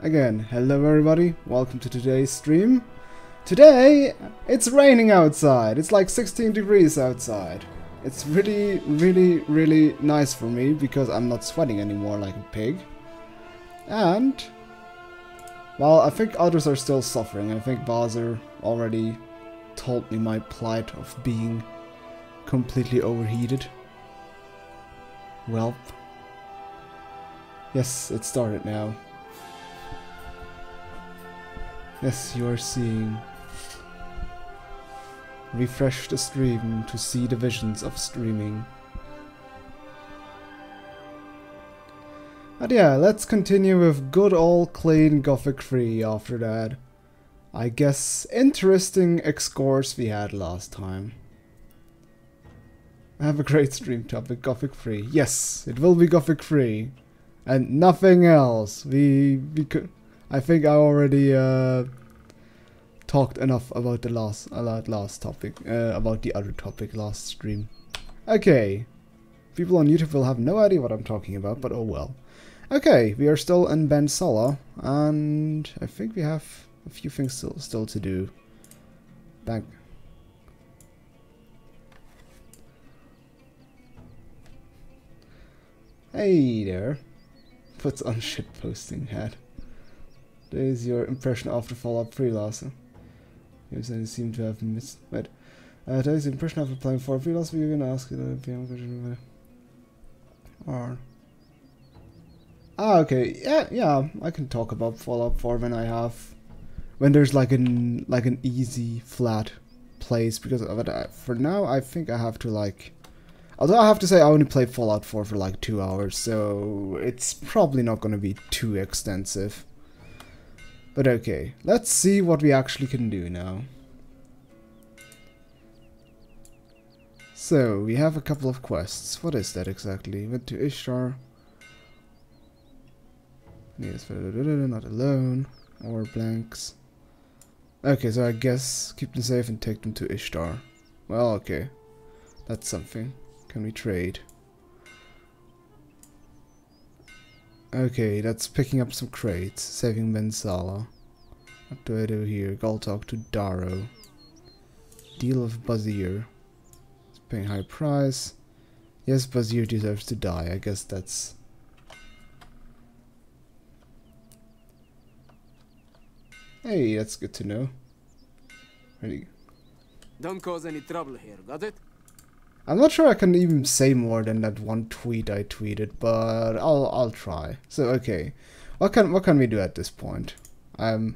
Again, hello everybody, welcome to today's stream. Today, it's raining outside. It's like 16 degrees outside. It's really nice for me because I'm not sweating anymore like a pig. And, well, I think others are still suffering. I think Bowser already told me my plight of being completely overheated. Welp. Yes, it started now. Yes, you are seeing. Refresh the stream to see the visions of streaming. But yeah, let's continue with good old clean Gothic 3 after that. I guess interesting X-course we had last time. I have a great stream topic, Gothic 3. Yes, it will be Gothic 3. And nothing else. I think I already talked enough about the last topic, about the other topic last stream. Okay, people on YouTube will have no idea what I'm talking about, but oh well. Okay, we are still in Bensala, and I think we have a few things still to do. Back. Hey there. Puts on shitposting hat. There's your impression after Fallout 3 last. Yes, I seem to have missed. Wait. There's the impression after playing 4 3 last week. You can ask it. Or. Ah, okay. Yeah. I can talk about Fallout 4 when there's like an easy flat place, because for now I think I have to like. Although I have to say I only played Fallout 4 for like 2 hours, so it's probably not going to be too extensive. But okay, let's see what we actually can do now. So, we have a couple of quests. What is that exactly? Went to Ishtar. Yes, not alone. Or blanks. Okay, so I guess keep them safe and take them to Ishtar. Well, okay. That's something. Can we trade? Okay, that's picking up some crates, saving Bensala. What do I do here? Go talk to Darrow. Deal of Bazir. It's paying high price. Yes, Bazir deserves to die. I guess that's... Hey, that's good to know. Ready? Don't cause any trouble here, got it? I'm not sure I can even say more than that one tweet I tweeted, but I'll try. So okay, what can we do at this point? I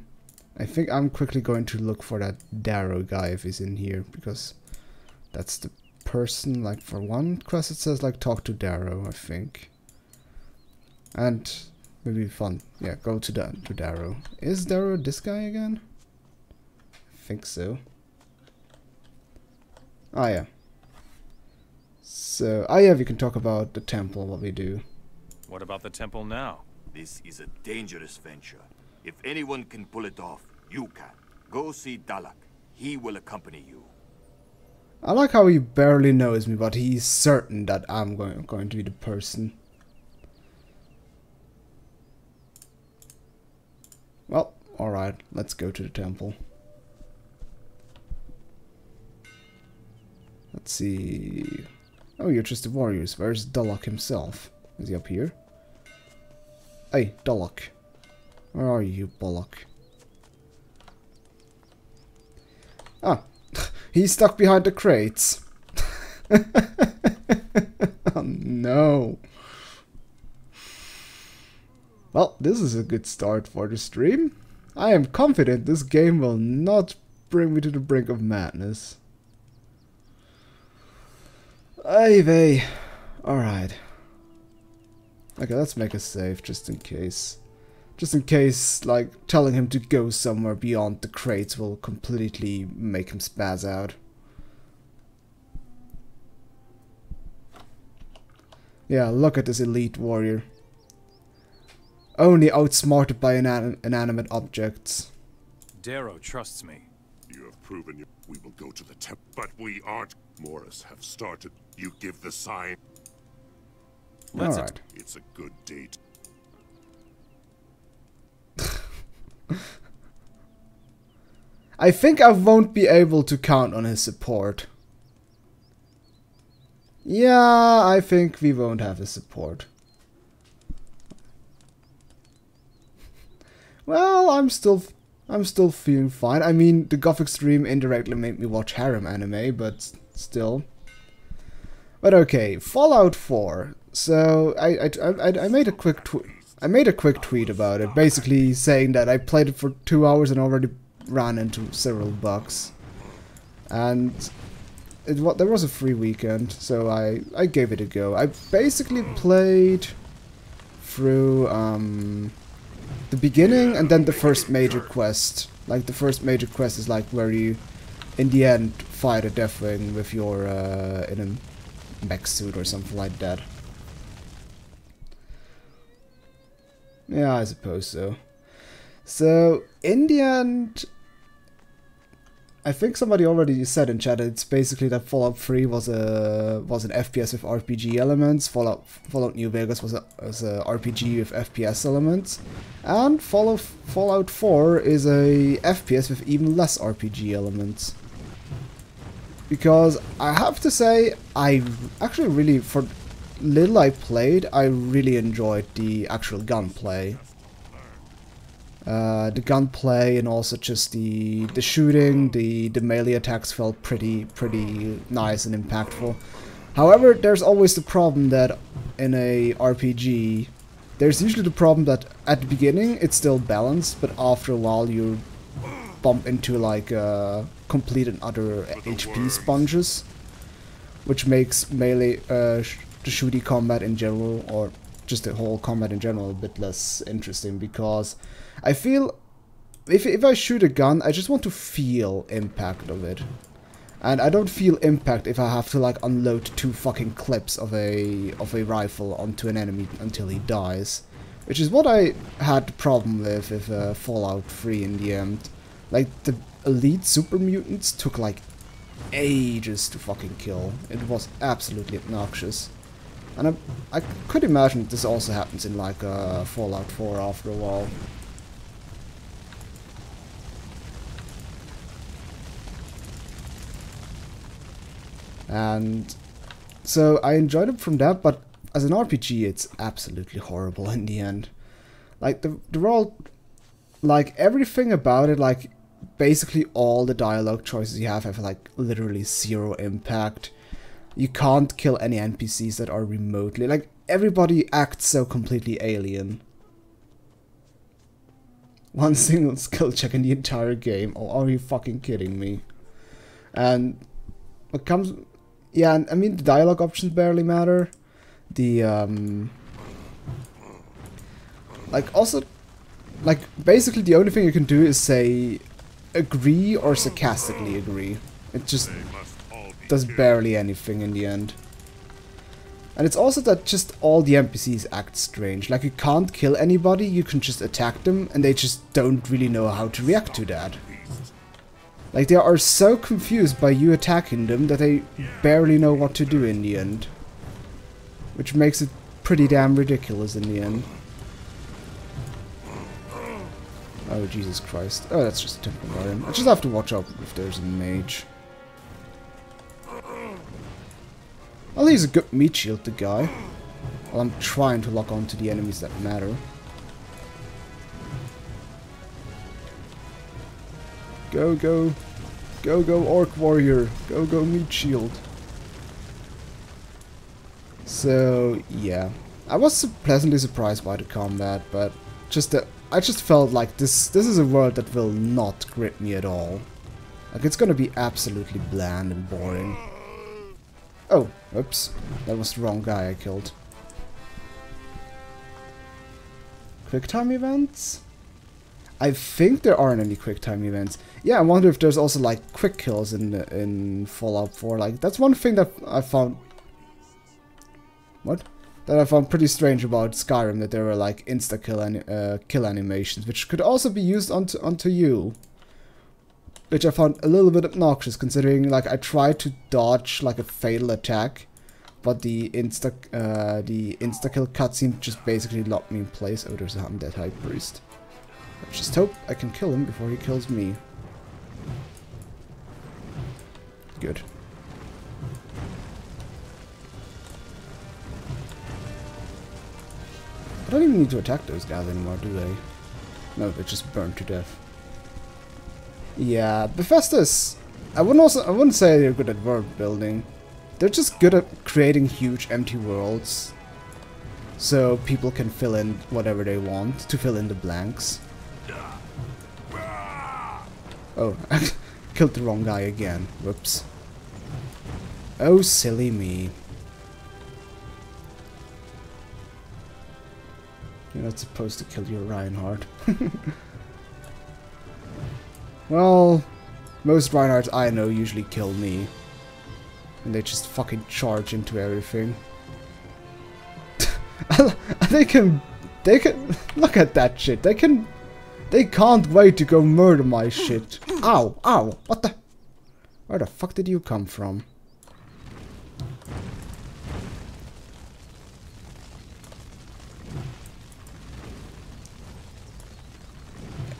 think I'm quickly going to look for that Darrow guy if he's in here, because that's the person. Like for one quest it says like talk to Darrow, I think, and maybe fun. Yeah, go to Darrow. Is Darrow this guy again? I think so. Oh yeah. So, yeah, we can talk about the temple, what we do. What about the temple now? This is a dangerous venture. If anyone can pull it off, you can. Go see Dalek. He will accompany you. I like how he barely knows me, but he's certain that I'm going to be the person. Well, alright, let's go to the temple. Let's see... Oh, you're just the warriors. Where's Dalek himself? Is he up here? Hey, Dalek. Where are you, bollock? Ah, he's stuck behind the crates. Oh no. Well, this is a good start for the stream. I am confident this game will not bring me to the brink of madness. Ay vey. Alright. Okay, let's make a save just in case. Just in case, like, telling him to go somewhere beyond the crates will completely make him spaz out. Yeah, look at this elite warrior. Only outsmarted by inanimate objects. Darrow trusts me. You have proven we will go to the temple, but we aren't. Morris have started. You give the sign. Alright. It's a good date. I think I won't be able to count on his support. Yeah, I think we won't have his support. Well, I'm still feeling fine. I mean, the Gothic stream indirectly made me watch harem anime, but still. But okay, Fallout 4. So I made a quick tweet about it, basically saying that I played it for 2 hours and already ran into several bugs. And there was a free weekend, so I gave it a go. I basically played through the beginning and then the first major quest. Like, the first major quest is like where you, in the end, fight a Deathwing with your in a mech suit or something like that. Yeah, I suppose so. So, in the end, I think somebody already said in chat that it's basically that Fallout 3 was an FPS with RPG elements, Fallout New Vegas was a RPG with FPS elements, and Fallout 4 is a FPS with even less RPG elements. Because I have to say, I actually really, for little I played, I really enjoyed the actual gunplay. The gunplay and also just the shooting, the melee attacks felt pretty nice and impactful. However, there's always the problem that in a RPG, there's usually the problem that at the beginning it's still balanced, but after a while you bump into like complete and utter HP sponges, which makes melee the shooty combat in general, or just the whole combat in general, a bit less interesting, because I feel if I shoot a gun, I just want to feel impact of it. And I don't feel impact if I have to like unload 2 fucking clips of a rifle onto an enemy until he dies. Which is what I had the problem with Fallout 3 in the end. Like, the elite super mutants took like ages to fucking kill. It was absolutely obnoxious. And I could imagine this also happens in like Fallout 4 after a while. And so I enjoyed it from that, but as an RPG it's absolutely horrible in the end. Like, they're all, like, everything about it, like, basically all the dialogue choices you have like literally 0 impact. You can't kill any NPCs that are remotely, like, everybody acts so completely alien. 1 single skill check in the entire game. Oh, are you fucking kidding me? And what comes, yeah, and I mean the dialogue options barely matter. The like, also, like, basically the only thing you can do is say agree or sarcastically agree. It just does barely anything in the end. And it's also that just all the NPCs act strange. Like, you can't kill anybody, you can just attack them, and they just don't really know how to react to that. Like, they are so confused by you attacking them that they barely know what to do in the end. Which makes it pretty damn ridiculous in the end. Oh, Jesus Christ. Oh, that's just a Temple Guardian. I just have to watch out if there's a mage. Well, he's a good meat shield, the guy. While I'm trying to lock on to the enemies that matter. Go, go. Go, go, Orc Warrior. Go, go, meat shield. So, yeah. I was pleasantly surprised by the combat, but just I just felt like this is a world that will not grip me at all. Like, it's gonna be absolutely bland and boring. Oh, oops. That was the wrong guy I killed. Quicktime events? I think there aren't any quicktime events. Yeah, I wonder if there's also like quick kills in Fallout 4. Like, that's one thing that I found... What? That I found pretty strange about Skyrim, that there were like insta-kill kill animations, which could also be used onto you. Which I found a little bit obnoxious, considering like I tried to dodge like a fatal attack, but the insta-kill cutscene just basically locked me in place. Oh, there's a undead high priest. I just hope I can kill him before he kills me. need to attack those guys anymore, do they? No, they just burn to death. Yeah, Bethesda's... I wouldn't say they're good at world building. They're just good at creating huge empty worlds. So people can fill in whatever they want to fill in the blanks. Oh, I killed the wrong guy again. Whoops. Oh, silly me. You're not supposed to kill your Reinhardt. Well, most Reinhardts I know usually kill me. And they just fucking charge into everything. They can look at that shit. They can't wait to go murder my shit. Ow, ow, what the? Where the fuck did you come from?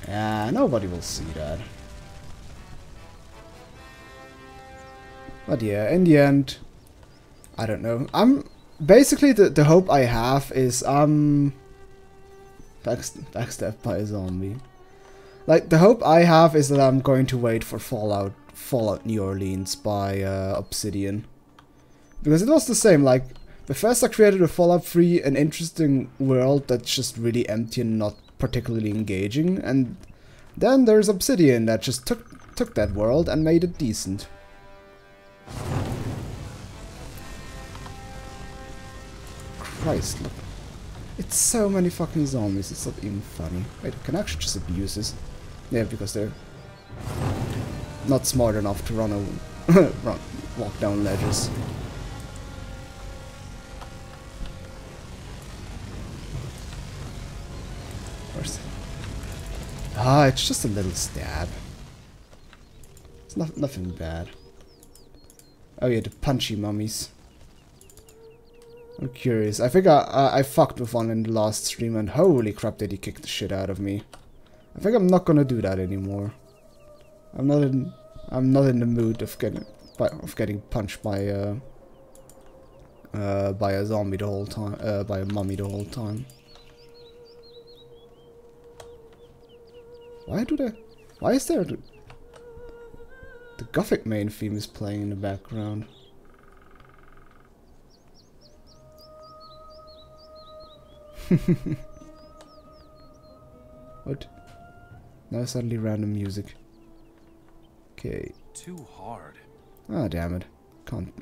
Yeah, nobody will see that. But yeah, in the end, I don't know. Basically the hope I have is backstabbed by a zombie. Like the hope I have is that I'm going to wait for Fallout New Orleans by Obsidian, because it was the same. Like Bethesda created a Fallout 3, an interesting world that's just really empty and not particularly engaging, and then there's Obsidian that just took that world and made it decent. Christ, look. It's so many fucking zombies, it's not even funny. Wait, I can actually just abuse this. Yeah, because they're not smart enough to walk down ledges. Ah, it's just a little stab. It's nothing bad. Oh yeah, the punchy mummies. I'm curious. I think I fucked with one in the last stream, and holy crap did he kick the shit out of me. I think I'm not gonna do that anymore. I'm not in the mood of getting punched by a zombie the whole time, by a mummy the whole time. Why is there the Gothic main theme is playing in the background? What? Now suddenly random music. Okay. Too hard. Ah, damn it. Can't.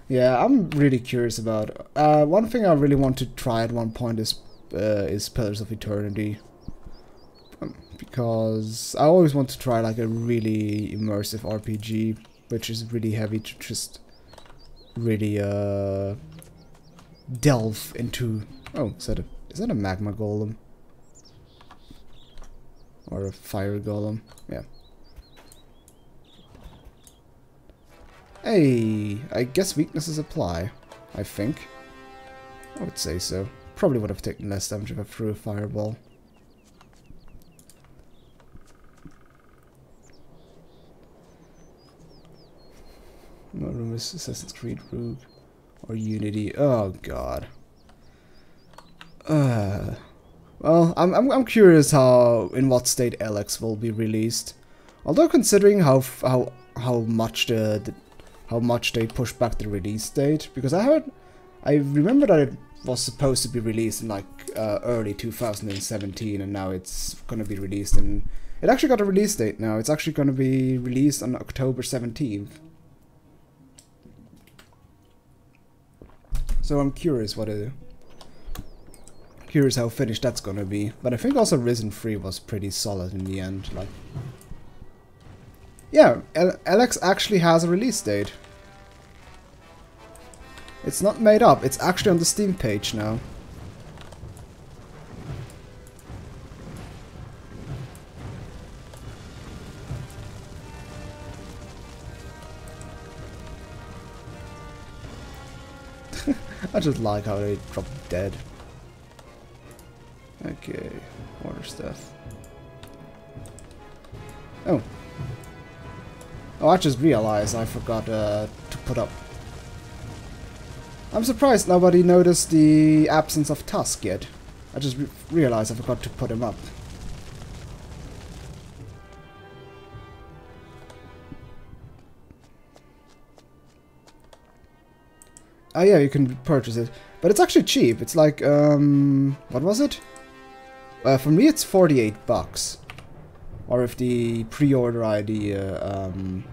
Yeah, I'm really curious about. One thing I really want to try at one point is Pillars of Eternity. Because I always want to try like a really immersive RPG, which is really heavy to just really delve into. Oh, is that a magma golem? Or a fire golem? Yeah. Hey, I guess weaknesses apply, I think. I would say so. Probably would have taken less damage if I threw a fireball. No room is Assassin's Creed Rogue or Unity. Oh god. Well, I'm curious in what state Alex will be released. Although considering how much they pushed back the release date, because I remember that it was supposed to be released in like early 2017, and now it's gonna be released in. It actually got a release date now. It's actually gonna be released on October 17th. So I'm curious curious how finished that's gonna be. But I think also Risen 3 was pretty solid in the end. Like, yeah, Alex actually has a release date. It's not made up. It's actually on the Steam page now. I just like how they drop dead. Okay, water stuff. Oh. Oh, I just realized I forgot to put up. I'm surprised nobody noticed the absence of Tusk yet. I just realized I forgot to put him up. Oh yeah, you can purchase it. But it's actually cheap. It's like, what was it? For me it's 48 bucks. Or if the pre-order ID, the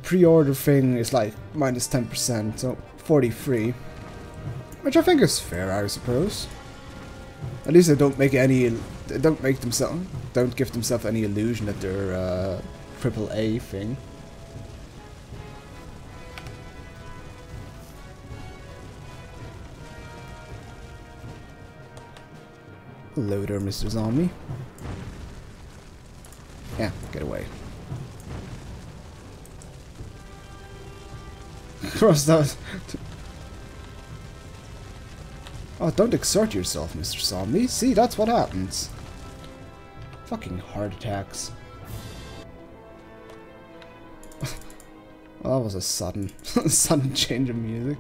pre-order thing is like minus 10%, so 43. Which I think is fair, I suppose. At least they don't make any, don't give themselves any illusion that they're AAA thing. Hello there, Mr. Zombie. Yeah, get away. Cross that. Oh, don't exert yourself, Mr. Zombie. See, that's what happens. Fucking heart attacks. Well, that was a sudden change of music.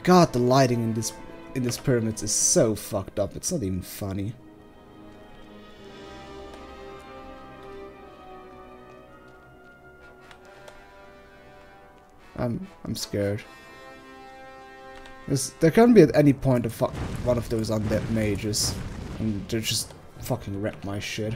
God, the lighting in this pyramid is so fucked up. It's not even funny. I'm scared. There can be at any point one of those undead mages, and they just fucking wreck my shit.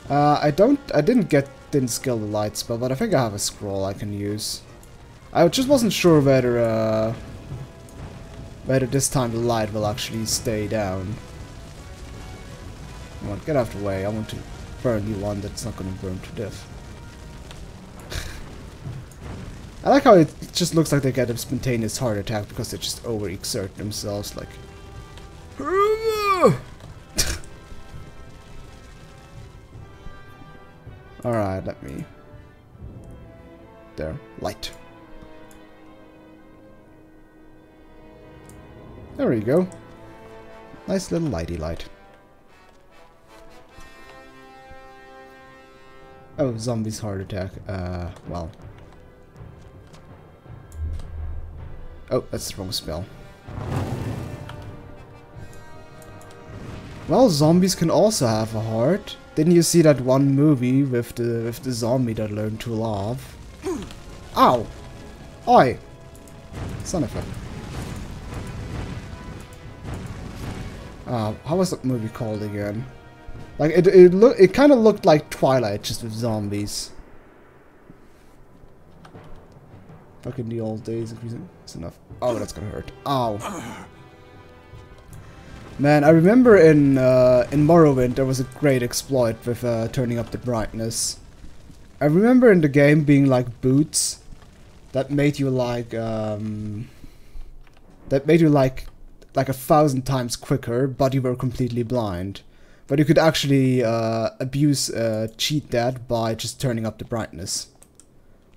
I didn't skill the light spell, but I think I have a scroll I can use. I just wasn't sure whether this time the light will actually stay down. Come on, get out of the way. I want to burn you one that's not going to burn to death. I like how it just looks like they get a spontaneous heart attack because they just overexert themselves, like... Alright, let me... There. Light. There we go. Nice little lighty light. Oh, zombie's heart attack. Well. Oh, that's the wrong spell. Well, zombies can also have a heart. Didn't you see that one movie with the zombie that learned to laugh? Ow! Oi! Son of a... how was that movie called again? Like it kind of looked like Twilight, just with zombies. Fucking the old days. It's enough. Oh, that's gonna hurt. Ow. Man, I remember in Morrowind there was a great exploit with turning up the brightness. I remember in the game being like boots that made you like like 1,000 times quicker, but you were completely blind. But you could actually cheat that by just turning up the brightness,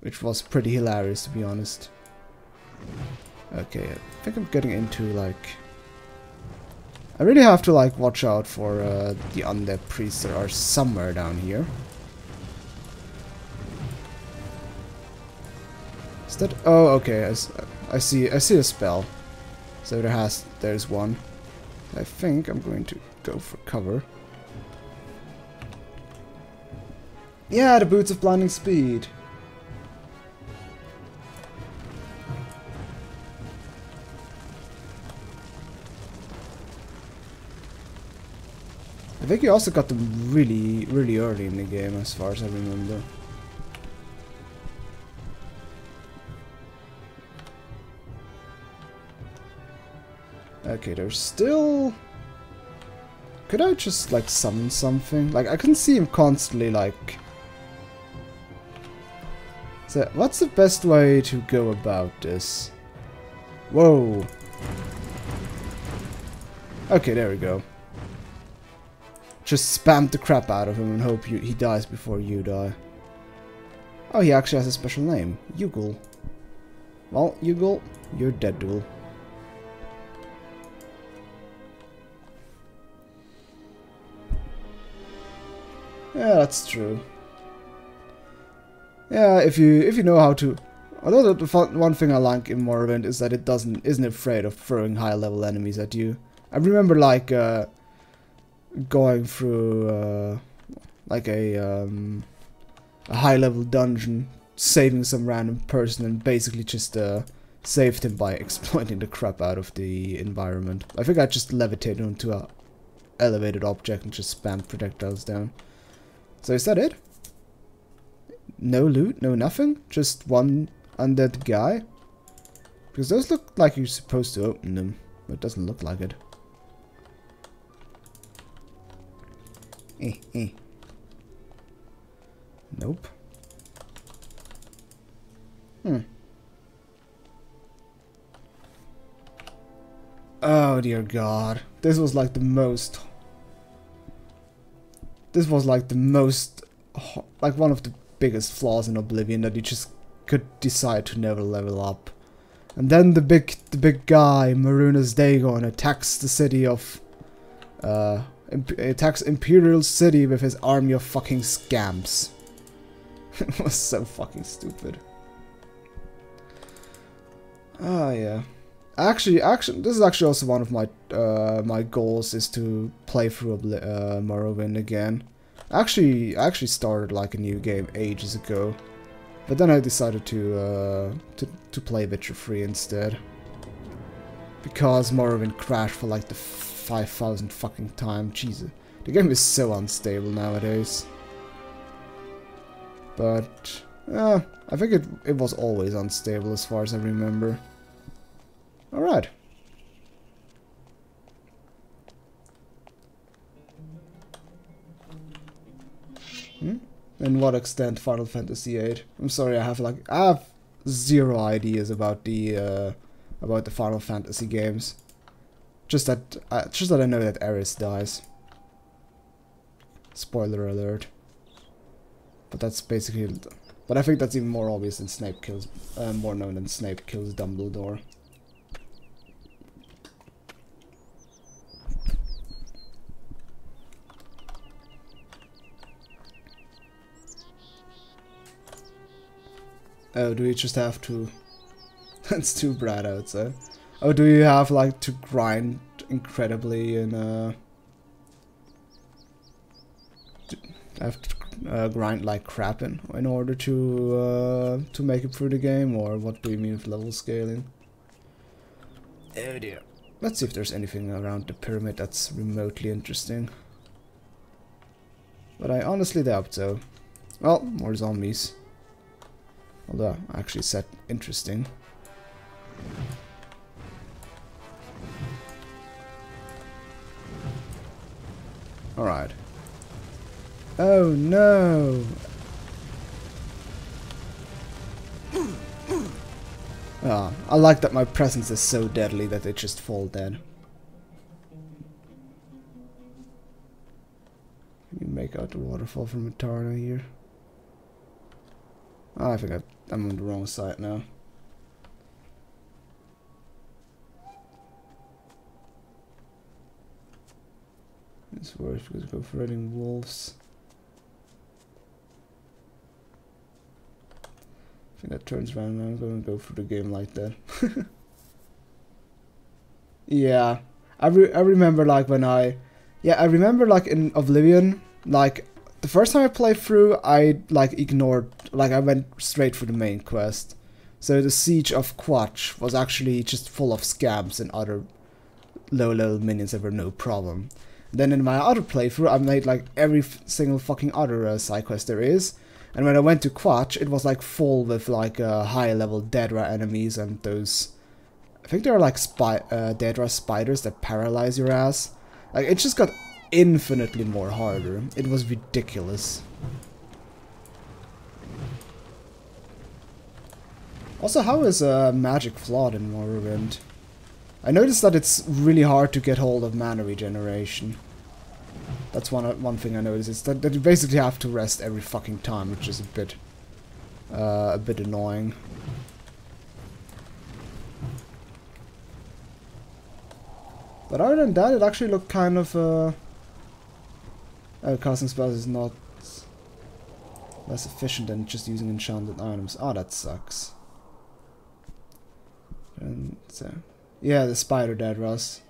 which was pretty hilarious, to be honest. Okay, I think I'm getting into like... I really have to like watch out for the undead priests that are somewhere down here. Is that... Oh, okay. I see a spell. So there's one. I think I'm going to go for cover. Yeah, the boots of blinding speed. I think you also got them really, really early in the game, as far as I remember. Okay, there's still... Could I just, like, summon something? Like, I can see him constantly, like... So, what's the best way to go about this? Whoa! Okay, there we go. Just spam the crap out of him and hope he dies before you die. Oh, he actually has a special name. Yugal. Well, Yugal, you're dead, duel. Yeah, that's true. Yeah, if you know how to... Although one thing I like in Morrowind is that it isn't afraid of throwing high level enemies at you. I remember like going through like a high level dungeon, saving some random person, and basically just saved him by exploiting the crap out of the environment. I think I just levitated onto a elevated object and just spammed projectiles down. So is that it? No loot, no nothing? Just one undead guy? Because those look like you're supposed to open them, but it doesn't look like it. Nope. Oh dear God. This was like the most... This was like the most... Like one of the biggest flaws in Oblivion, that you just could decide to never level up. And then the big guy, Marunas Dagon, attacks the city of... attacks Imperial City with his army of fucking scamps. It was so fucking stupid. Ah, yeah. Actually, this is actually also one of my my goals, is to play through Morrowind again. I actually started like a new game ages ago, but then I decided to play Witcher 3 instead, because Morrowind crashed for like the 5,000th fucking time. Jesus, the game is so unstable nowadays. But I think it was always unstable as far as I remember. Alright. In what extent Final Fantasy VIII? I'm sorry, I have zero ideas about the Final Fantasy games. Just that I know that Aerith dies. Spoiler alert. But that's basically. But I think that's even more obvious than Snape kills. More known than Snape kills Dumbledore. Oh, do we just have to... That's too bright outside. Oh, do you have, like, to grind incredibly in, have to grind like crap in order to make it through the game? Or what do you mean with level scaling? Oh dear. Let's see if there's anything around the pyramid that's remotely interesting. But I honestly doubt so. Well, more zombies. Although, I actually said interesting. Alright. Oh no! Ah, I like that my presence is so deadly that they just fall dead. Can you make out the waterfall from Eterna here? Oh, I think I'm on the wrong side now. It's worse because go for riding wolves. I think that turns around and I'm going to go through the game like that. Yeah, I remember like when I remember like in Oblivion, like the first time I played through, I like ignored, like I went straight for the main quest. So the Siege of Quatch was actually just full of scabs and other low level minions that were no problem. Then in my other playthrough, I made like every single fucking other side quest there is. And when I went to Quatch, it was like full with like high level Daedra enemies and those... I think they're like Daedra spiders that paralyze your ass. Like, it just got infinitely more harder. It was ridiculous. Also, how is magic flawed in Morrowind? I noticed that it's really hard to get hold of mana regeneration. That's one thing I noticed, is that you basically have to rest every fucking time, which is a bit annoying. But other than that, it actually looked kind of casting spells is not less efficient than just using enchanted items. Oh, that sucks. So, yeah, the spider dead Russ.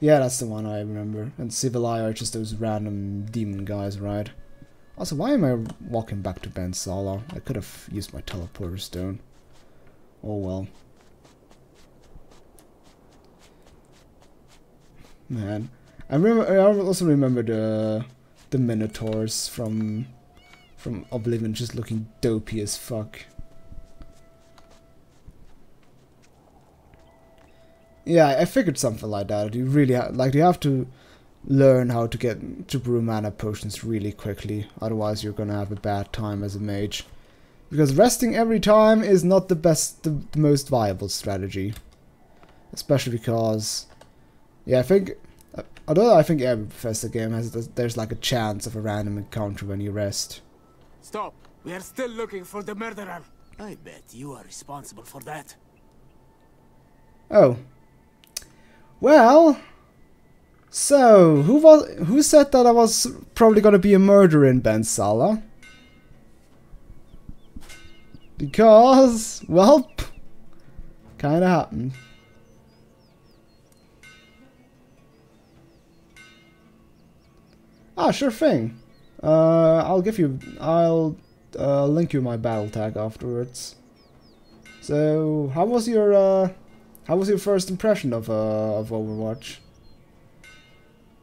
Yeah, that's the one I remember. And Civilai are just those random demon guys, right? Also, why am I walking back to Ben Sala? I could have used my teleporter stone. Oh well. Man, I also remember the Minotaurs from Oblivion just looking dopey as fuck. Yeah, I figured something like that. You really you have to learn how to get to brew mana potions really quickly, otherwise you're gonna have a bad time as a mage. Because resting every time is not the most viable strategy. Especially because, yeah, although I think every Bethesda game there's like a chance of a random encounter when you rest. Stop. We are still looking for the murderer. I bet you are responsible for that. Oh. Well, so who said that I was probably gonna be a murderer in Ben Sala? Because, well, kinda happened. Ah, sure thing. I'll link you my battle tag afterwards. So, how was your first impression of Overwatch?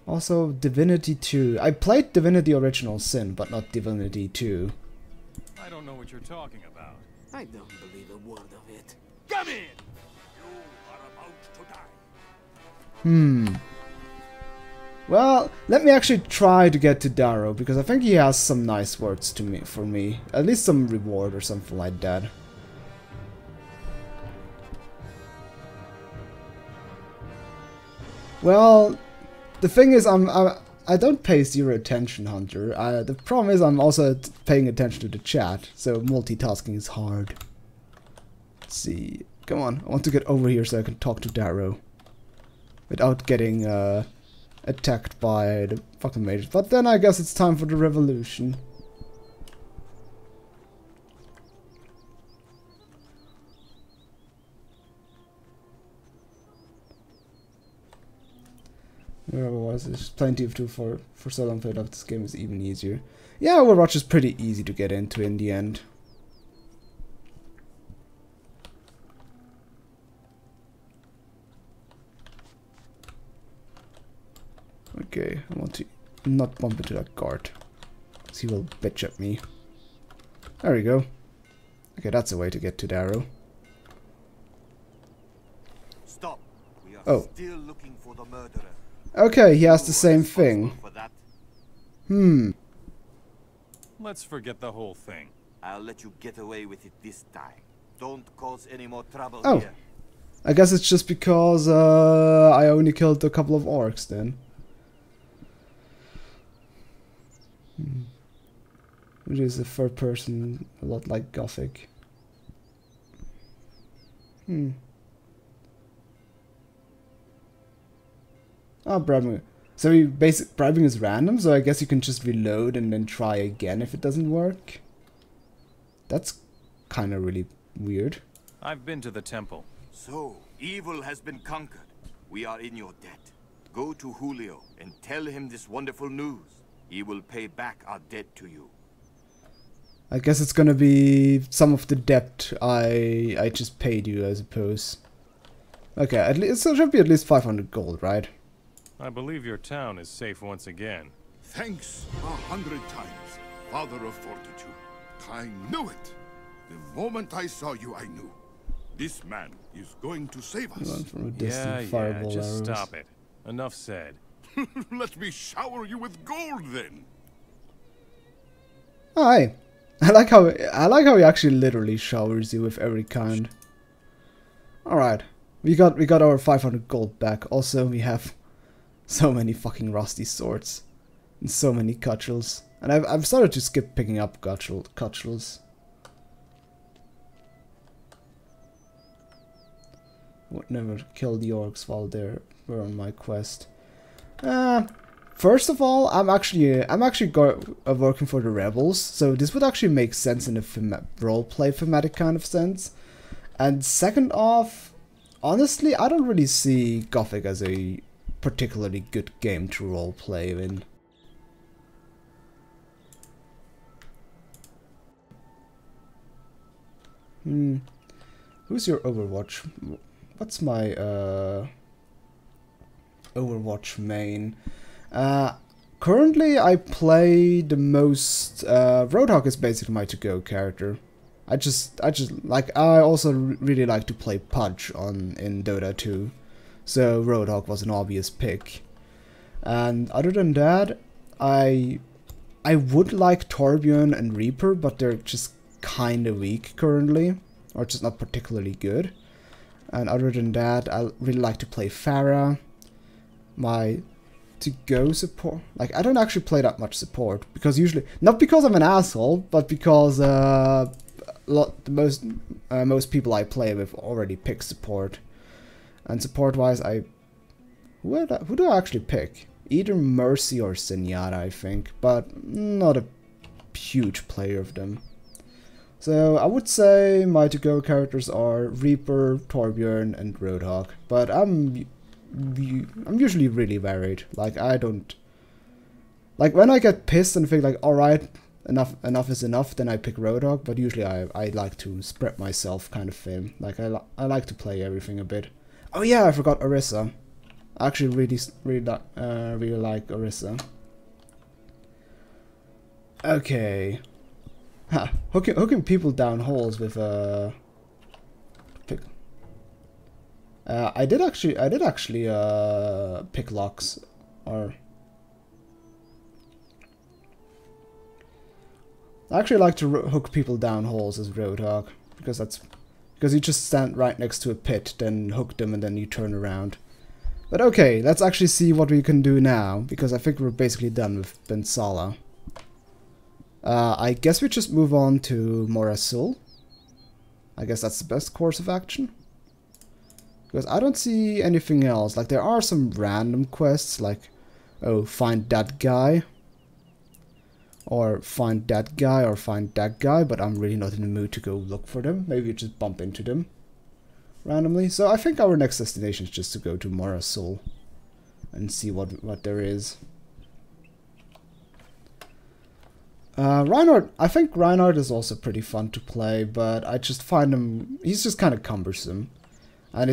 Also, Divinity 2. I played Divinity Original Sin, but not Divinity 2. I don't know what you're talking about. I don't believe a word of it. Come in! You are about to die. Well, let me actually try to get to Darrow, because I think he has some nice words for me. At least some reward or something like that. Well, the thing is, I don't pay zero attention, Hunter. The problem is I'm also paying attention to the chat, so multitasking is hard. Let's see. Come on, I want to get over here so I can talk to Darrow. Without getting attacked by the fucking mages. But then I guess it's time for the revolution. Otherwise, there's plenty of do for so long played off. This game is even easier. Yeah, Overwatch is pretty easy to get into in the end. Okay, I want to not bump into that guard, because he will bitch at me. There we go. Okay, that's a way to get to Darrow. Stop. We are still looking for the murderer. Okay, he has the same thing. Let's forget the whole thing. I'll let you get away with it this time. Don't cause any more trouble here. I guess it's just because I only killed a couple of orcs then. Which is a third person, a lot like Gothic. Oh, bribing. So bribing is random, so I guess you can just reload and then try again if it doesn't work. That's kind of really weird. I've been to the temple. So, evil has been conquered. We are in your debt. Go to Julio and tell him this wonderful news. He will pay back our debt to you. I guess it's gonna be some of the debt I just paid you, I suppose. Okay, at least it should be at least 500 gold, right? I believe your town is safe once again. Thanks 100 times, Father of Fortitude. I knew it. The moment I saw you, I knew. This man is going to save us. From a distant fireball just arrows. stop it. Enough said. Let me shower you with gold, then. Hi. I like how he actually literally showers you with every kind. All right, we got our 500 gold back. Also, we have so many fucking rusty swords and so many cudgels. And I've started to skip picking up cudgels. Would never kill the orcs while they were on my quest. First of all, I'm actually working for the rebels, so this would actually make sense in a roleplay thematic kind of sense. And second off, honestly, I don't really see Gothic as a particularly good game to roleplay in. Who's your Overwatch? What's my Overwatch main? Currently I play the most Roadhog is basically my to-go character. I just like, I also really like to play Pudge in Dota 2. So Roadhog was an obvious pick. And other than that, I would like Torbjorn and Reaper, but they're just kinda weak currently, or just not particularly good. And other than that, I really like to play Pharah. My to-go support, like, I don't actually play that much support, because usually, not because I'm an asshole, but because most people I play with already pick support. And support-wise, who do I actually pick? Either Mercy or Zenyatta, I think, but not a huge player of them. So I would say my to-go characters are Reaper, Torbjorn, and Roadhog. But I'm usually really varied. Like, I don't, like, when I get pissed and think like, all right, enough is enough, then I pick Roadhog. But usually I like to spread myself, kind of thing. Like, I like to play everything a bit. Oh yeah, I forgot Orisa. I actually really like Orisa. Okay. Ha, hooking people down holes with pick. I did actually pick locks, or I actually like to hook people down holes as Roadhog, because you just stand right next to a pit, then hook them, and then you turn around. But okay, let's actually see what we can do now, because I think we're basically done with Bensala. I guess we just move on to Morasul. I guess that's the best course of action. Because I don't see anything else. Like, there are some random quests, like, oh, find that guy. Or find that guy, or find that guy, but I'm really not in the mood to go look for them. Maybe you just bump into them randomly. So I think our next destination is just to go to Morasul and see what there is. Reinhardt, I think Reinhardt is also pretty fun to play, but I just find him, he's just kind of cumbersome. And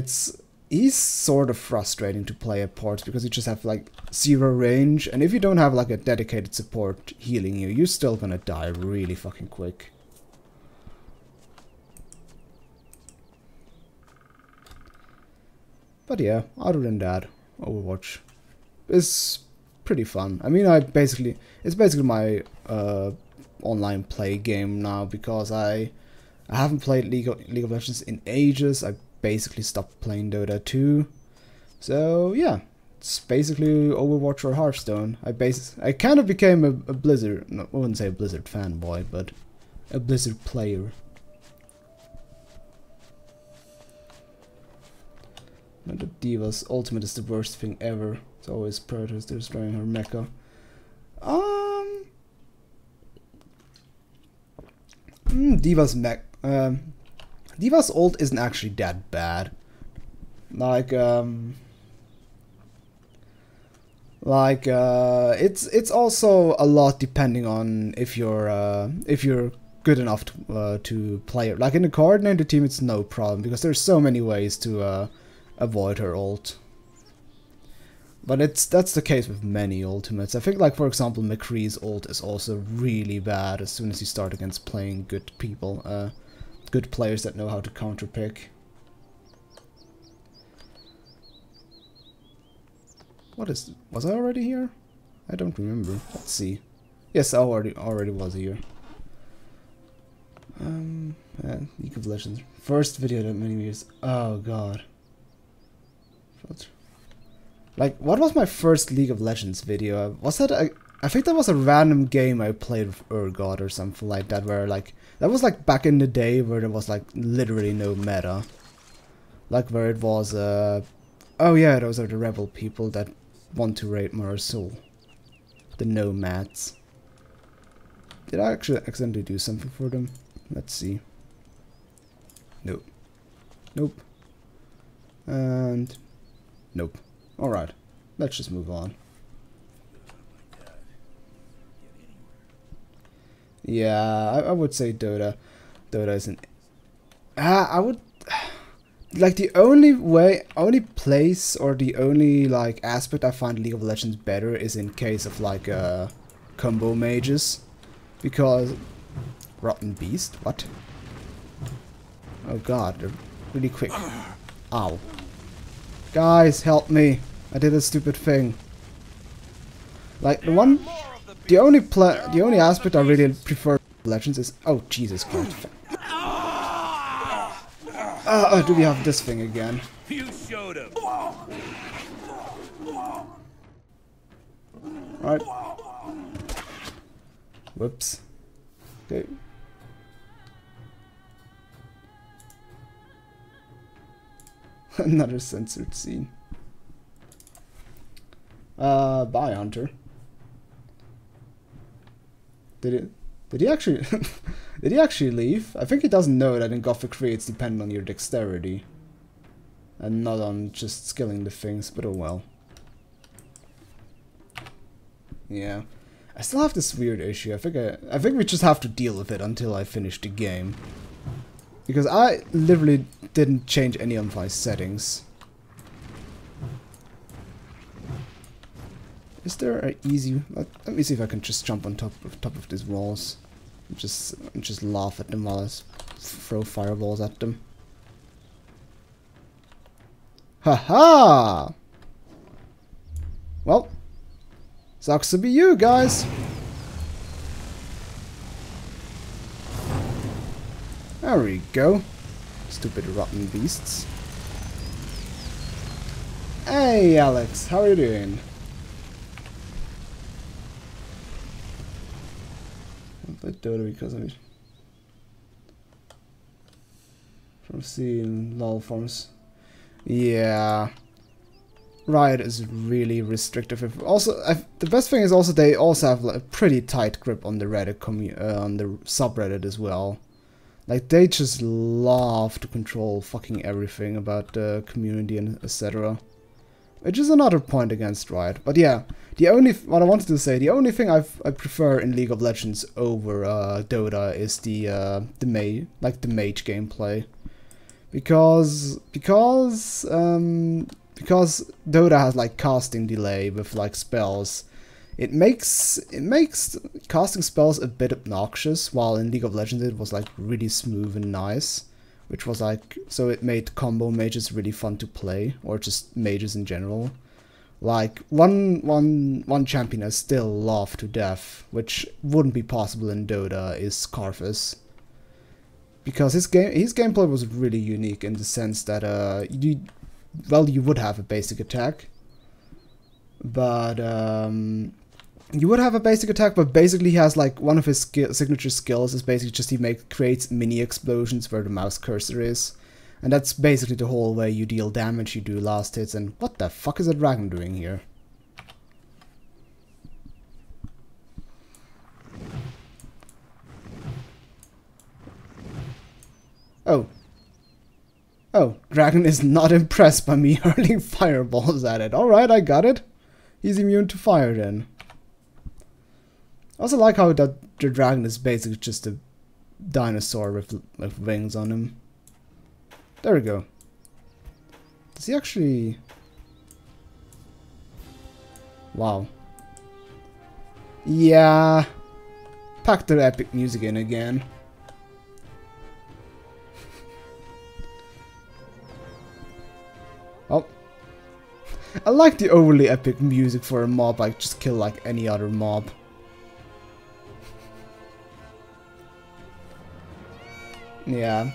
he's sort of frustrating to play at ports, because you just have like 0 range, and if you don't have like a dedicated support healing you, you're still gonna die really fucking quick. But yeah, other than that, Overwatch is pretty fun. I mean, it's basically my online play game now, because I haven't played League of Legends in ages. I basically stopped playing Dota 2. So yeah, it's basically Overwatch or Hearthstone. I kind of became a Blizzard, no, I wouldn't say a Blizzard fanboy, but a Blizzard player. And the Diva's ultimate is the worst thing ever. It's always Protoss destroying her mecha. Diva's ult isn't actually that bad. Like, it's also a lot depending on if you're good enough to play it. Like in the coordinated team, it's no problem, because there's so many ways to avoid her ult. But that's the case with many ultimates. I think, like, for example, McCree's ult is also really bad as soon as you start against playing good people, good players that know how to counter pick. Was I already here? I don't remember. Let's see. Yes, I already was here. League of Legends. First video that many years. Oh god. Like, what was my first League of Legends video? Was that I think that was a random game I played with Urgot or something like that, where like, that was like back in the day where there was like literally no meta. Like where it was, oh yeah, those are the rebel people that want to raid Morasul. The nomads. Did I actually accidentally do something for them? Let's see. Nope. Nope. And nope. Alright, let's just move on. Yeah, I would say Dota. Dota isn't... I would... Like, the only place, or the only, like, aspect I find League of Legends better is in case of, like, combo mages. Because... Rotten Beast? What? Oh god, they're really quick. Ow. Guys, help me. I did a stupid thing. Like, the only aspect I really prefer Legends is... Oh, Jesus Christ. Do we have this thing again? You showed him. Right. Whoops. Okay. Another censored scene. Bye, Hunter. Did he actually did he actually leave? I think he doesn't know that in Gothic 3 it's dependent on your dexterity and not on just skilling the things, but oh well. Yeah. I still have this weird issue. I think we just have to deal with it until I finish the game. Because I literally didn't change any of my settings. Is there an easy... Let me see if I can just jump on top of these walls. And just laugh at them while I throw fireballs at them. Haha! Well, sucks to be you guys. There we go. Stupid rotten beasts. Hey Alex, how are you doing? I played Dota because of it. From seeing LOL forums. Yeah. Riot is really restrictive. Also, the best thing is also they also have like, a pretty tight grip on the Reddit on the subreddit as well. Like they just love to control fucking everything about the community and etc. Which is another point against Riot. But yeah, what I wanted to say, the only thing I prefer in League of Legends over Dota is the mage gameplay, because Dota has like casting delay with like spells. It makes casting spells a bit obnoxious, while in League of Legends it was like really smooth and nice, which was like, so it made combo mages really fun to play, or just mages in general. Like one champion I still love to death, which wouldn't be possible in Dota, is Scarfus. Because his gameplay was really unique in the sense that you would have a basic attack, but basically he has like one of his signature skills is basically just he creates mini explosions where the mouse cursor is, and that's basically the whole way you deal damage. You do last hits, and what the fuck is a dragon doing here? Oh, dragon is not impressed by me hurling fireballs at it. Alright, I got it. He's immune to fire then. I also like how the dragon is basically just a dinosaur with wings on him. There we go. Does he actually... Wow. Yeah. Pack the epic music in again. Oh. I like the overly epic music for a mob, like just kill like any other mob. Yeah.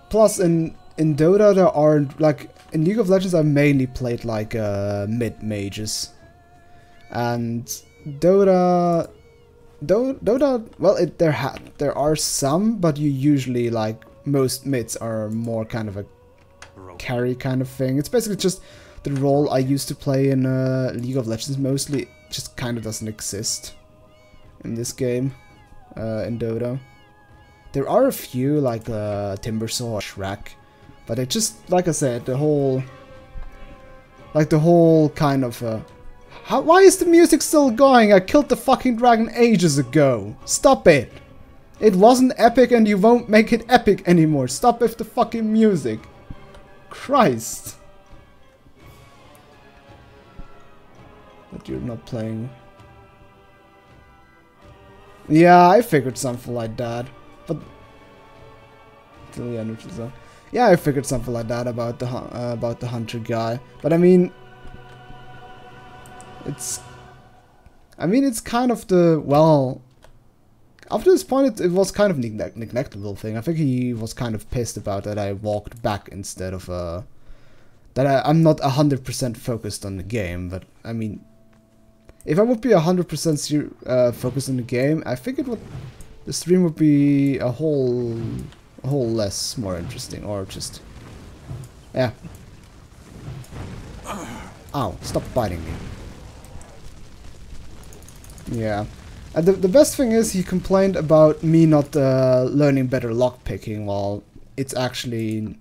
Plus in Dota there aren't, like, in League of Legends I mainly played like mid mages. And Dota, well, there are some, but you usually, like, most mids are more kind of a carry kind of thing. It's basically just the role I used to play in League of Legends mostly just kind of doesn't exist in this game, in Dota. There are a few, like Timbersaw or Shrek, But it just, like I said, the whole kind of, why is the music still going? I killed the fucking dragon ages ago. Stop it. It wasn't epic and you won't make it epic anymore. Stop with the fucking music. Christ. But you're not playing. Yeah, I figured something like that. But yeah, I figured something like that about the hunter guy. But I mean, it's kind of the, well, up to this point it was kind of neglectable thing. I think he was kind of pissed about that I walked back instead of that I'm not 100% focused on the game. But I mean, if I would be 100% focused on the game, I think the stream would be a whole less more interesting, or just, yeah. Ow, stop biting me. Yeah. And the best thing is he complained about me not learning better lockpicking, while it's actually,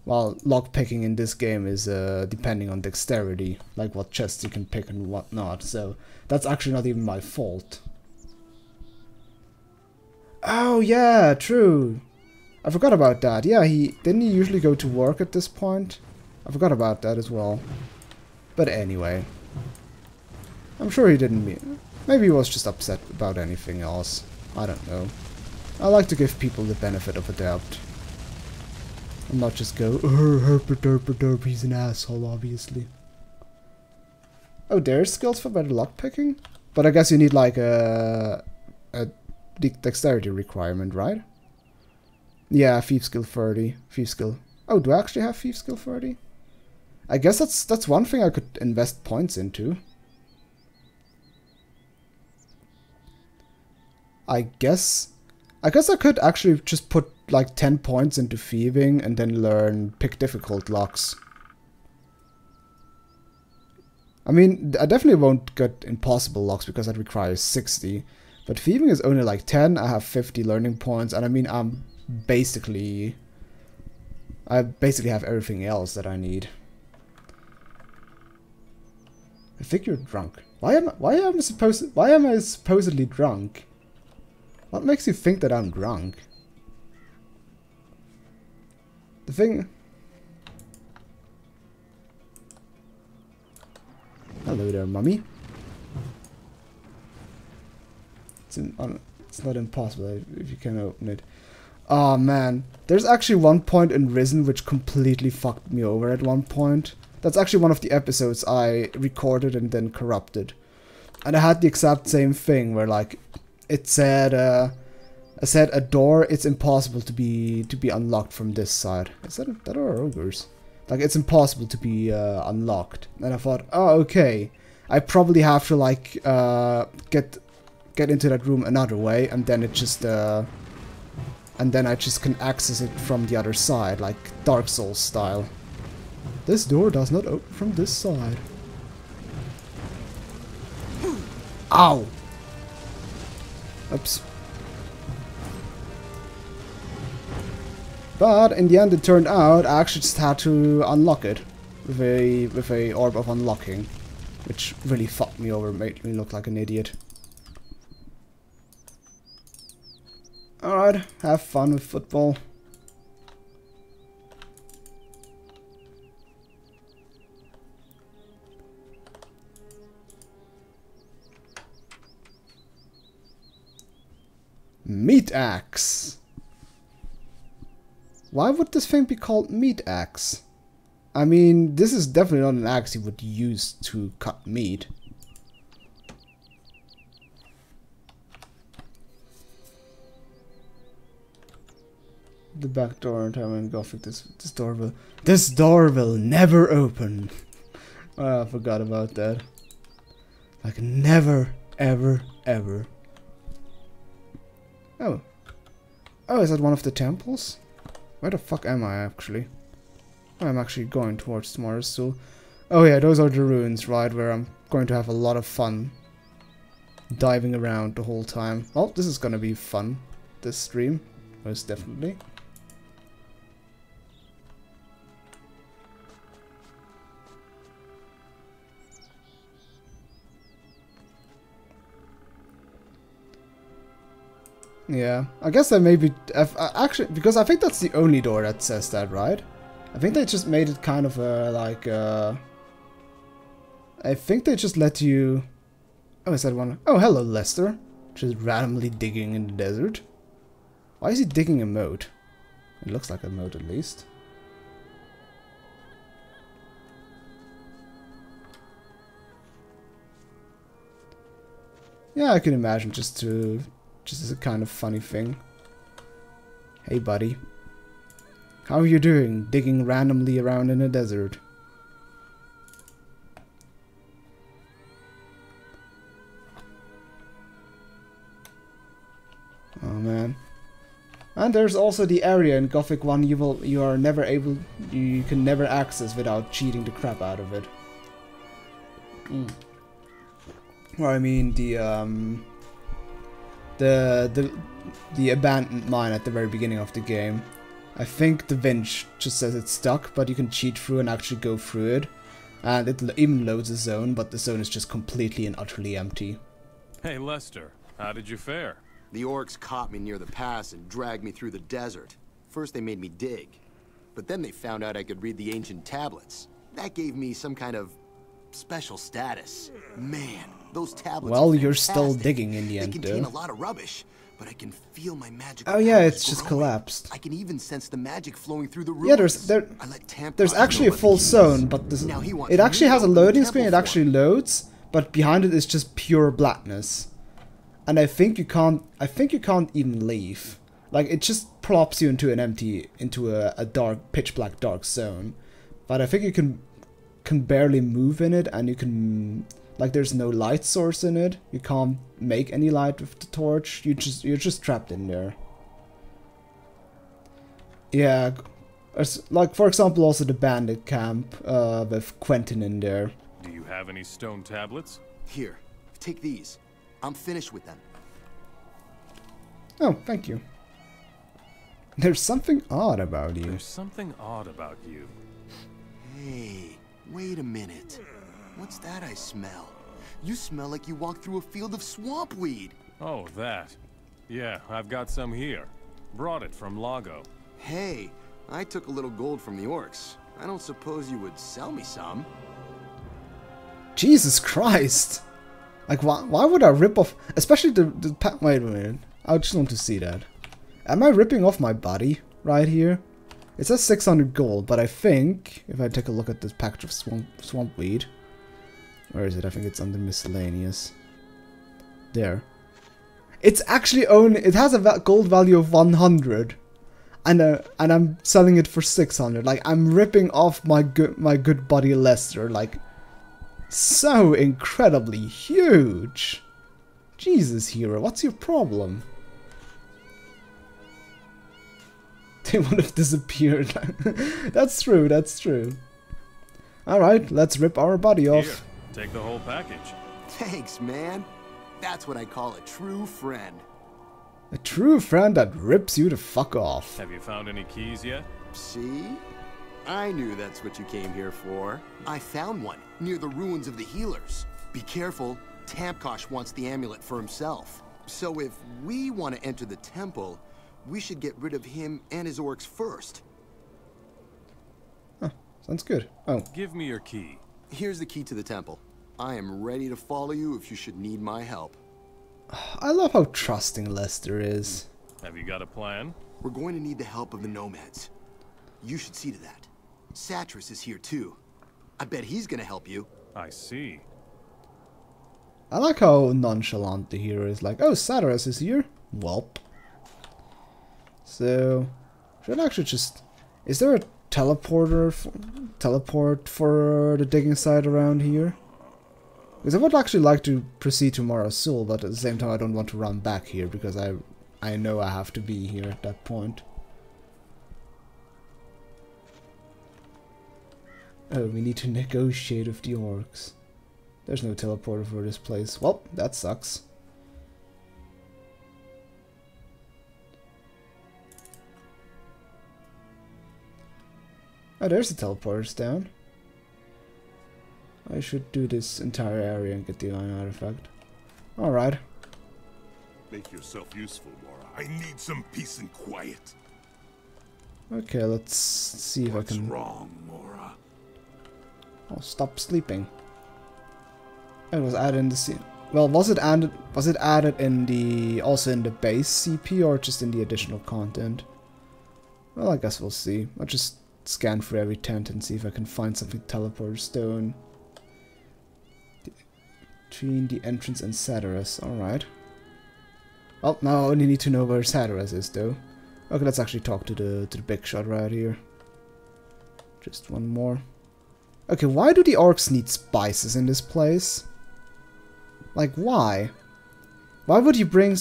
well, lockpicking in this game is depending on dexterity, like what chests you can pick and what not, so that's actually not even my fault. Oh yeah, true. I forgot about that. Yeah, didn't he usually go to work at this point? I forgot about that as well. But anyway, I'm sure he didn't mean. Maybe he was just upset about anything else. I don't know. I like to give people the benefit of a doubt. And not just go, herp, he's an asshole, obviously. Oh, there's skills for better lockpicking? But I guess you need like a dexterity requirement, right? Yeah, Thief skill 30. Thief skill. Oh, do I actually have Thief skill 30? I guess that's one thing I could invest points into. I guess I could actually just put like 10 points into thieving and then learn pick difficult locks. I mean, I definitely won't get impossible locks because that requires 60. But thieving is only like 10. I have 50 learning points, and I mean, I basically have everything else that I need. I think you're drunk. Why am I supposedly drunk? What makes you think that I'm drunk? The thing... Hello there, mummy. It's not impossible if you can open it. Oh man, there's actually one point in Risen which completely fucked me over at one point. That's actually one of the episodes I recorded and then corrupted. And I had the exact same thing where like it said a door, it's impossible to be unlocked from this side. Is that are ogres? Like it's impossible to be unlocked. And I thought, oh okay, I probably have to like get into that room another way, and then it just and then I just can access it from the other side, like Dark Souls style. This door does not open from this side. Ow! Oops. But in the end it turned out I actually just had to unlock it with a orb of unlocking, which really fucked me over, made me look like an idiot. Alright, have fun with football. Meat axe. Why would this thing be called meat axe? I mean, this is definitely not an axe you would use to cut meat. The back door in time in Gothic, this door will never open. Oh, I forgot about that. Like never, ever, ever. Oh. Oh, is that one of the temples? Where the fuck am I actually? Oh, I'm actually going towards tomorrow's stool. Oh yeah, those are the ruins, right, where I'm going to have a lot of fun diving around the whole time. Well, this is gonna be fun, this stream, most definitely. Yeah, I guess that maybe actually, because I think that's the only door that says that, right? I think they just made it kind of like I think they just let you. Oh, is that one? Oh, hello, Lester. Just randomly digging in the desert. Why is he digging a moat? It looks like a moat at least. Yeah, I can imagine just as a kind of funny thing. Hey, buddy. How are you doing, digging randomly around in a desert? Oh man. And there's also the area in Gothic 1 you can never access without cheating the crap out of it. Or I mean the abandoned mine at the very beginning of the game. I think the winch just says it's stuck, but you can cheat through and actually go through it. And it even loads a zone, but the zone is just completely and utterly empty. Hey, Lester, how did you fare? The orcs caught me near the pass and dragged me through the desert. First they made me dig, but then they found out I could read the ancient tablets. That gave me some kind of special status. Man, those tablets Well, are you're still fantastic. digging in the They end, contain though. a lot of rubbish, but I can feel my magic. Oh yeah, powers it's just growing. collapsed. I can even sense the magic flowing through the ruins. Yeah, I let there's Tampa actually a know full about the zone, keys. but Now he wants it actually me to has a open the loading temple screen. It for actually him. loads, but behind it is just pure blackness. And I think you can't even leave. Like, it just plops you into a dark, pitch black dark zone. But I think you can barely move in it, and you can, like, there's no light source in it. You can't make any light with the torch. You're just trapped in there. Yeah, like, for example, also the bandit camp with Quentin in there. Do you have any stone tablets? Here, take these. I'm finished with them. Oh, thank you. There's something odd about you. There's something odd about you. Hey, wait a minute. What's that I smell? You smell like you walked through a field of swampweed. Oh, that. Yeah, I've got some here. Brought it from Lago. Hey, I took a little gold from the orcs. I don't suppose you would sell me some? Jesus Christ! Like, why would I rip off... Especially wait a minute. I just want to see that. Am I ripping off my body right here? It says 600 gold, but I think... If I take a look at this package of swampweed... Where is it? I think it's under miscellaneous. There. It's actually only... It has a gold value of 100. And I'm selling it for 600. Like, I'm ripping off my good buddy Lester. Like... So incredibly huge. Jesus, hero, what's your problem? They would have disappeared. That's true, that's true. Alright, let's rip our body off. Here, take the whole package. Thanks, man. That's what I call a true friend. A true friend that rips you the fuck off. Have you found any keys yet? See? I knew that's what you came here for. I found one, near the ruins of the healers. Be careful, Tamkosh wants the amulet for himself. So if we want to enter the temple, we should get rid of him and his orcs first. Huh, sounds good. Oh, Give me your key. Here's the key to the temple. I am ready to follow you if you should need my help. I love how trusting Lester is. Have you got a plan? We're going to need the help of the nomads. You should see to that. Satras is here too. I bet he's gonna help you. I see. I like how nonchalant the hero is. Like, oh, Satras is here? Welp. So, should I actually just... Is there a teleport for the digging site around here? Because I would actually like to proceed to Mara Sul, but at the same time I don't want to run back here because I know I have to be here at that point. Oh, we need to negotiate with the orcs. There's no teleporter for this place. Well, that sucks. Oh, there's the teleporters down. I should do this entire area and get the iron artifact. Alright. Make yourself useful, Mora. I need some peace and quiet. Okay, let's see if I can... What's wrong, Mora? Oh, stop sleeping. It was added in the scene. Well, was it added in the also in the base CP or just in the additional content? Well, I guess we'll see. I'll just scan for every tent and see if I can find something teleporter stone. Between the entrance and Satyrus. Alright. Well, now I only need to know where Satyrus is, though. Okay, let's actually talk to the big shot right here. Just one more. Okay, why do the orcs need spices in this place? Like, why? Why would you bring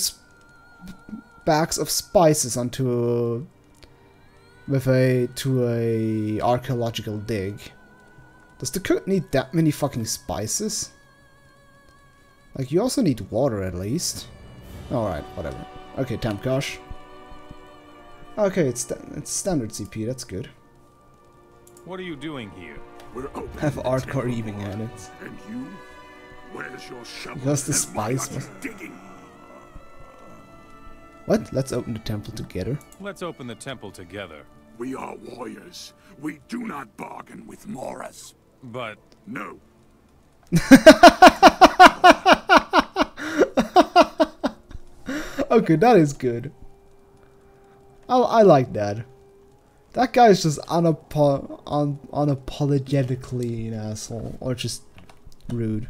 bags of spices onto to a archaeological dig? Does the cook need that many fucking spices? Like, you also need water at least. Alright, whatever. Okay, Tamkosh. Okay, it's standard CP, that's good. What are you doing here? We're open. Have hardcore evening at it. And you? Where's your shovel? Because the and why spice aren't was... you digging? What? Let's open the temple together. Let's open the temple together. We are warriors. We do not bargain with Moras. But No. Okay, that is good. I like that. That guy is just unapologetically an asshole, or just rude.